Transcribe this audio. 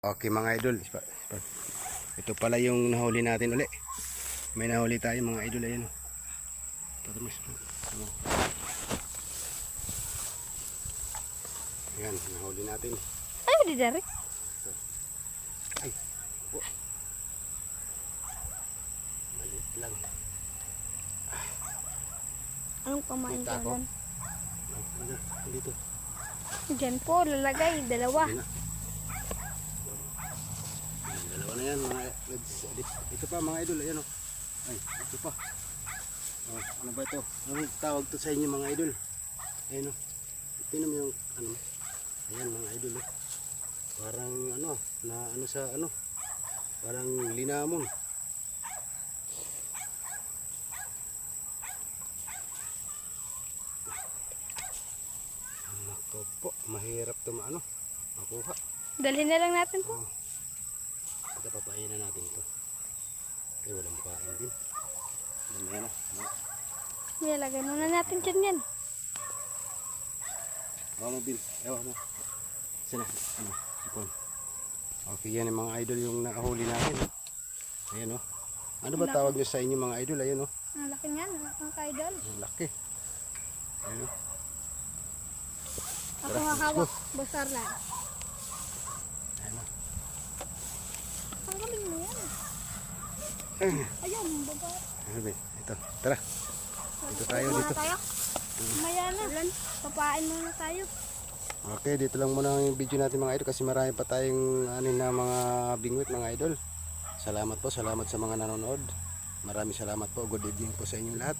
Okay mga idol, ito pala yung nahuli natin uli. May nahuli tayo mga idol, ayan. Ayan, nahuli natin. Ay, di dari. Ay, oh. Maliit lang. Anong pamain Kita ka ko. doon? Dito. Diyan po, lalagay, dalawa. Dalawa na yan mga lods. Ito pa mga idol, ayan o. Ay, ito pa. Oh, ano ba ito? Anong tawag to sa inyo mga idol? Ayan o. Tingnan mo yung ano. Ayan mga idol o. Parang ano, na ano sa ano. Parang linamon. Nako po, mahirap to maano. Makuha. Dalhin na lang natin po. Ito papainan natin ito. Ay walang kain din. Ayan o. Nilagay muna natin dyan yan. Hawa mo Bill, hawa mo. Sina, ano, ipon. Okay, yan yung mga idol yung nakahuli natin. Ayan o. Ano ba tawag nyo sa inyo mga idol? Ayan o. Ang laki niyan, mga ka-idol. Ang laki. Ayan o. Ako hahawak, basar lang. Ayan o. Ang galing mo yan. Ayun, baba. Ano ba? Ito, tara. Dito tayo, dito. Maya na. Papain muna tayo. Okay, dito lang muna yung video natin mga idol kasi marami pa tayong anin na mga bingwit mga idol. Salamat po, salamat sa mga nanonood. Maraming salamat po. Good evening po sa inyong lahat.